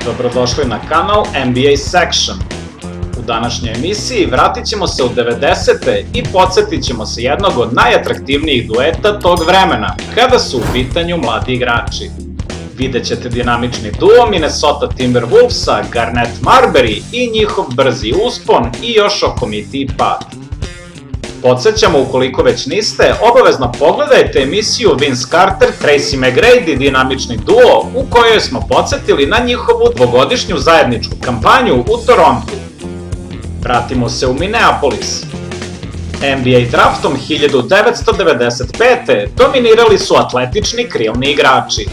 Dobrodošli na kanal NBA Section. U današnjoj emisiji vratit ćemo se u 90. i podsjetit ćemo se jednog od najatraktivnijih dueta tog vremena, kada su u pitanju mladi igrači. Vidjet ćete dinamični duo Minnesota Timberwolvesa, Garnett Marbury i njihov brzi uspon i još okomitiji pad. Podsjećamo, ukoliko već niste, obavezno pogledajte emisiju Vince Carter, Tracy McGrady, dinamični duo, u kojoj smo podsjetili na njihovu dvogodišnju zajedničku kampanju u Torontu. Vratimo se u Minneapolis. NBA draftom 1995. dominirali su atletični krilni igrači.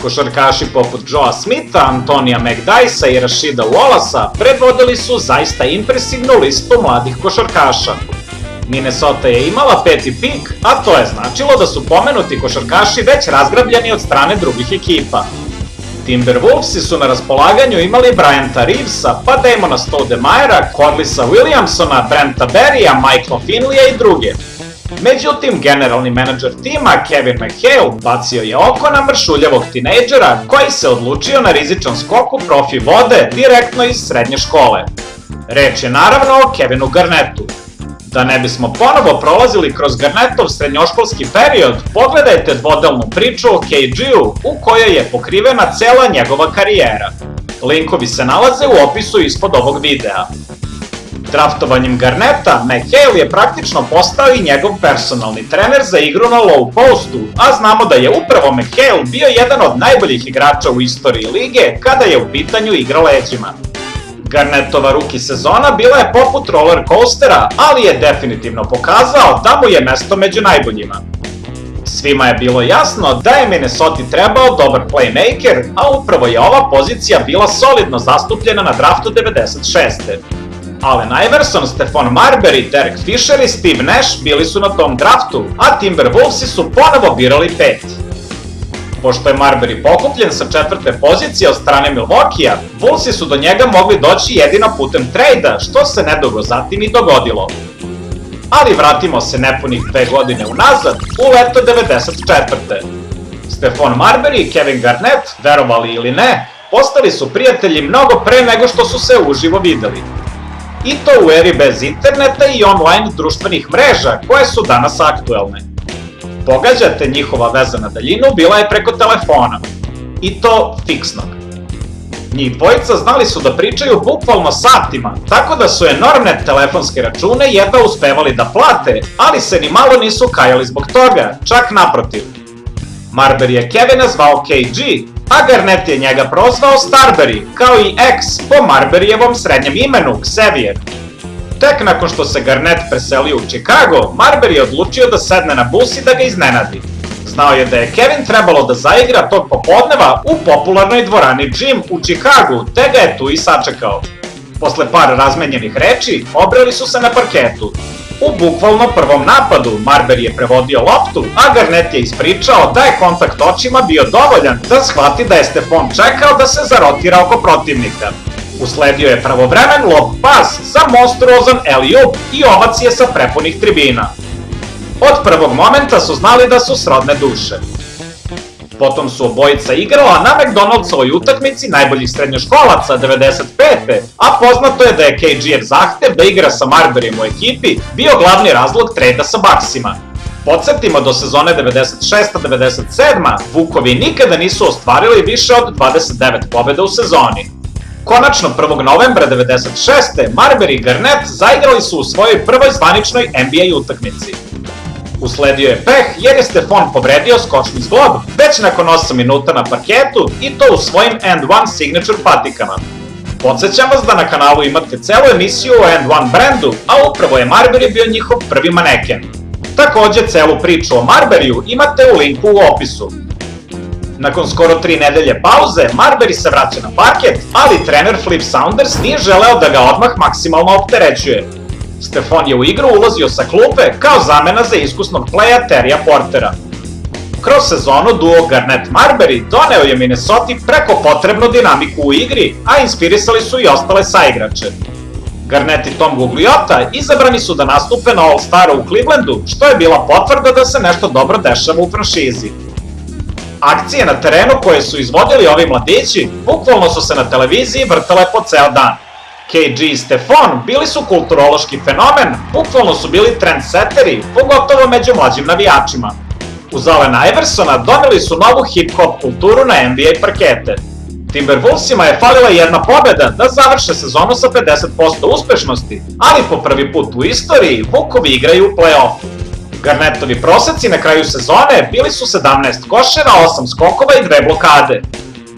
Košarkaši poput Joea Smitha, Antonija McDyessa i Rashida Wallacea predvodili su zaista impresivnu listu mladih košarkaša. Minnesota je imala 5. pik, a to je značilo da su pomenuti košarkaši već razgrabljeni od strane drugih ekipa. Timberwolvesi su na raspolaganju imali Bryanta Reevesa, pa Damona Stoudemirea, Corlissa Williamsona, Brenta Berrya, Michaela Finleya i druge. Međutim, generalni menadžer tima Kevin McHale bacio je oko na mršuljavog tinejdžera koji se odlučio na rizičan skok u profi vode direktno iz srednje škole. Reč je naravno o Kevinu Garnettu. Da ne bismo ponovo prolazili kroz Garnettov srednjoškolski period, pogledajte dvodelnu priču o KG-u u kojoj je pokrivena cela njegova karijera. Linkovi se nalaze u opisu ispod ovog videa. Draftovanjem Garnetta, McHale je praktično postao i njegov personalni trener za igru na low postu, a znamo da je upravo McHale bio jedan od najboljih igrača u istoriji lige kada je u pitanju igra leđima. Garnettova rookie sezona bila je poput roller coastera, ali je definitivno pokazao da mu je mesto među najboljima. Svima je bilo jasno da je Minnesoti trebao dobar playmaker, a upravo je ova pozicija bila solidno zastupljena na draftu 96. Allen Iverson, Stephon Marbury, Derek Fisher i Steve Nash bili su na tom draftu, a Timberwolvesi su ponovo birali 5. Pošto je Marbury pokupljen sa 4. pozicije od strane Milwaukeea, Bullsi su do njega mogli doći jedino putem trejda, što se nedugo zatim i dogodilo. Ali vratimo se nepunih 2 godine unazad, u leto 94. Stephon Marbury i Kevin Garnett, verovali ili ne, postali su prijatelji mnogo pre nego što su se uživo videli. I to u eri bez interneta i online društvenih mreža koje su danas aktuelne. Pogađate, njihova veza na daljinu bila je preko telefona. I to fiksnog. Njih dvojica znali su da pričaju bukvalno satima, tako da su enormne telefonske račune jedva uspevali da plate, ali se ni malo nisu kajali zbog toga, čak naprotiv. Marbury je Kevina zvao KG, a Garnett je njega prozvao Starbury, kao i ex po Marburyjevom srednjem imenu, Xavier. Tek nakon što se Garnett preselio u Chicago, Marbury je odlučio da sedne na bus i da ga iznenadi. Znao je da je Kevin trebalo da zaigra tog popodneva u popularnoj dvorani Gym u Chicagu, te ga je tu i sačekao. Posle par razmenjenih reči, obreli su se na parketu. U bukvalno prvom napadu, Marbury je prevodio loptu, a Garnett je ispričao da je kontakt očima bio dovoljan da shvati da je Stephon čekao da se zarotira oko protivnika. Usledio je pravovremen lob pas za monstruozan alley-oop i ovacije sa prepunih tribina. Od prvog momenta su znali da su srodne duše. Potom su obojica igrala na McDonaldsovoj utakmici najboljih srednjoškolaca 95. a poznato je da je KG-ev zahtev da igra sa Marburyjem u ekipi bio glavni razlog trejda sa Bucksima. Podsjetimo, do sezone 96-97. Vukovi nikada nisu ostvarili više od 29 pobjeda u sezoni. Konačno 1. novembra 96. Marbury i Garnett zaigrali su u svojoj prvoj zvaničnoj NBA utakmici. Usledio je peh jer je Stephon povredio skočni zglob već nakon 8 minuta na parketu i to u svojim and one signature patikama. Podsjećam vas da na kanalu imate celu emisiju o and one brandu, a upravo je Marbury bio njihov prvi maneken. Takođe, celu priču o Marburyu imate u linku u opisu. Nakon skoro 3 nedelje pauze, Marbury se vraća na parket, ali trener Flip Saunders nije želeo da ga odmah maksimalno opterećuje. Stephon je u igru ulazio sa klupe kao zamena za iskusnog playa Terrya Portera. Kroz sezonu duo Garnett-Marbury doneo je Minnesoti preko potrebnu dinamiku u igri, a inspirisali su i ostale saigrače. Garnett i Tom Gugliotta izabrani su da nastupe na All-Staru u Clevelandu, što je bila potvrda da se nešto dobro dešava u franšizi. Akcije na terenu koje su izvodili ovi mladići bukvalno su se na televiziji vrtale po ceo dan. KG i Stefon bili su kulturološki fenomen, bukvalno su bili trendseteri, pogotovo među mlađim navijačima. Uz Allena Iversona doneli su novu hip-hop kulturu na NBA parkete. Timberwolvesima je falila jedna pobeda da završe sezonu sa 50% uspešnosti, ali po prvi put u istoriji Vukovi igraju u play-offu. Garnettovi proseci na kraju sezone bili su 17 koševa, 8 skokova i 2 blokade.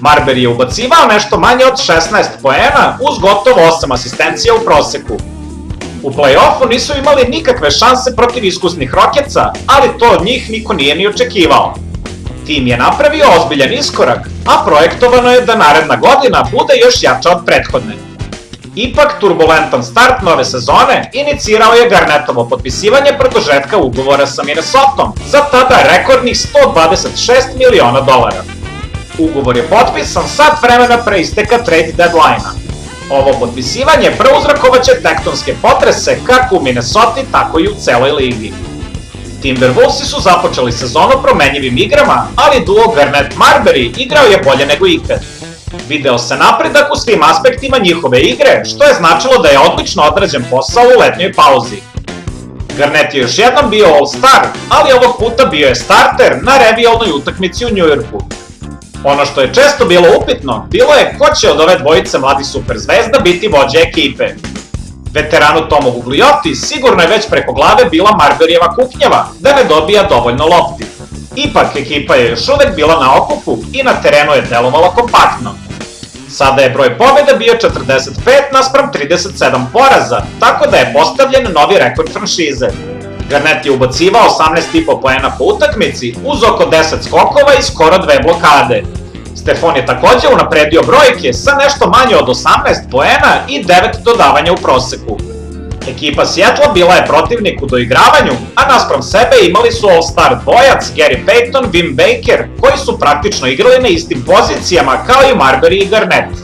Marbury je ubacivao nešto manje od 16 poena uz gotovo 8 asistencija u proseku. U play-offu nisu imali nikakve šanse protiv iskusnih Rocketsa, ali to od njih niko nije ni očekivao. Tim je napravio ozbiljan iskorak, a projektovano je da naredna godina bude još jača od prethodne. Ipak, turbulentan start nove sezone inicirao je Garnettovo potpisivanje produžetka ugovora sa Minnesotom za tada rekordnih $126 miliona. Ugovor je potpisan sat vremena pre isteka trade deadline-a. Ovo potpisivanje prouzrokovaće tektonske potrese kako u Minnesoti, tako i u celoj ligi. Timberwolvesi su započeli sezonu promenjivim igrama, ali duo Garnett-Marbury igrao je bolje nego ikad. Video se napredak u svim aspektima njihove igre, što je značilo da je odlično odrađen posao u letnjoj pauzi. Garnett je još jednom bio All-Star, ali ovog puta bio je starter na revijalnoj utakmici u Njujorku. Ono što je često bilo upitno, bilo je ko će od ove dvojice mladih superzvezda biti vođa ekipe. Veteranu Tomu Gugliotti sigurno je već preko glave bila Marburyjeva kuknjava da ne dobija dovoljno lopti. Ipak, ekipa je još uvek bila na okupu i na terenu je delovala kompaktno. Sada je broj pobjeda bio 45 naspram 37 poraza, tako da je postavljen novi rekord franšize. Garnett je ubacivao 18,5 poena po utakmici uz oko 10 skokova i skoro 2 blokade. Stefon je takođe unapredio brojke sa nešto manje od 18 poena i 9 dodavanja u proseku. Ekipa Seattle bila je protivnik u doigravanju, a naspram sebe imali su All-Star dvojac Gary Payton, Wim Baker, koji su praktično igrali na istim pozicijama kao i Marbury i Garnett.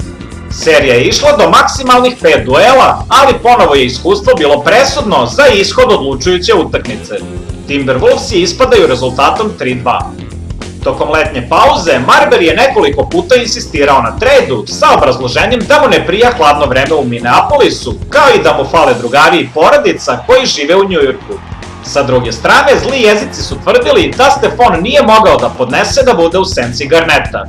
Serija je išla do maksimalnih 5 duela, ali ponovo je iskustvo bilo presudno za ishod odlučujuće utakmice. Timberwolvesi ispadaju rezultatom 3-2. Tokom letnje pauze, Marbury je nekoliko puta insistirao na trejdu sa obrazloženjem da mu ne prija hladno vreme u Minneapolisu, kao i da mu fale drugari i porodica koji žive u Njujorku. Sa druge strane, zli jezici su tvrdili da Stefon nije mogao da podnese da bude u senci Garnetta.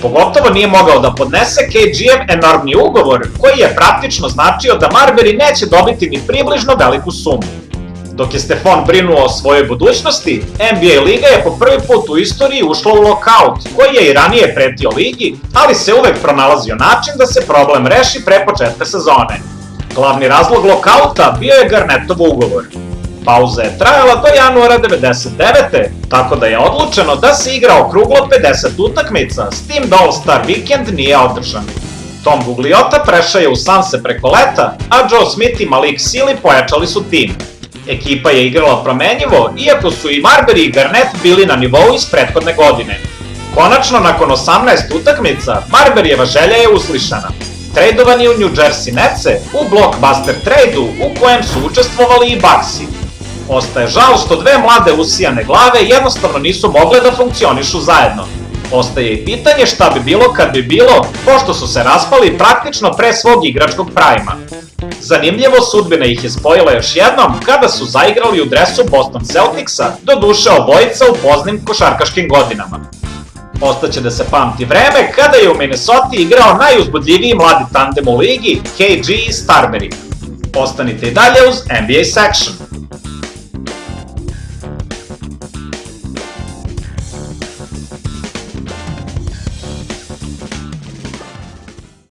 Pogotovo nije mogao da podnese KG-ev enormni ugovor, koji je praktično značio da Marbury neće dobiti ni približno veliku sumu. Dok je Stefon brinuo o svojoj budućnosti, NBA liga je po prvi put u istoriji ušla u lockout, koji je i ranije pretio ligi, ali se uvek pronalazio način da se problem reši pre početka sezone. Glavni razlog lockouta bio je Garnettov ugovor. Pauza je trajala do januara 1999. tako da je odlučeno da se igra okruglo 50 utakmica, s tim da All-Star vikend nije održan. Tom Gugliotta prešao je u Sanse preko leta, a Joe Smith i Malik Sealy pojačali su tim. Ekipa je igrala promenjivo, iako su i Marbury i Garnett bili na nivou iz prethodne godine. Konačno, nakon 18 utakmica, Marburyjeva želja je uslišana. Trejdovan je u New Jersey Netse u blockbuster trejdu u kojem su učestvovali i Bucksi. Ostaje žal što dve mlade usijane glave jednostavno nisu mogle da funkcionišu zajedno. Ostaje i pitanje šta bi bilo kad bi bilo, pošto su se raspali praktično pre svog igračkog prajma. Zanimljivo, sudbina ih je spojila još jednom kada su zaigrali u dresu Boston Celticsa, doduše obojica u poznim košarkaškim godinama. Ostaće da se pamti vreme kada je u Minnesoti igrao najuzbudljiviji mladi tandem u ligi, KG i Starbury. Ostanite i dalje uz NBA Section.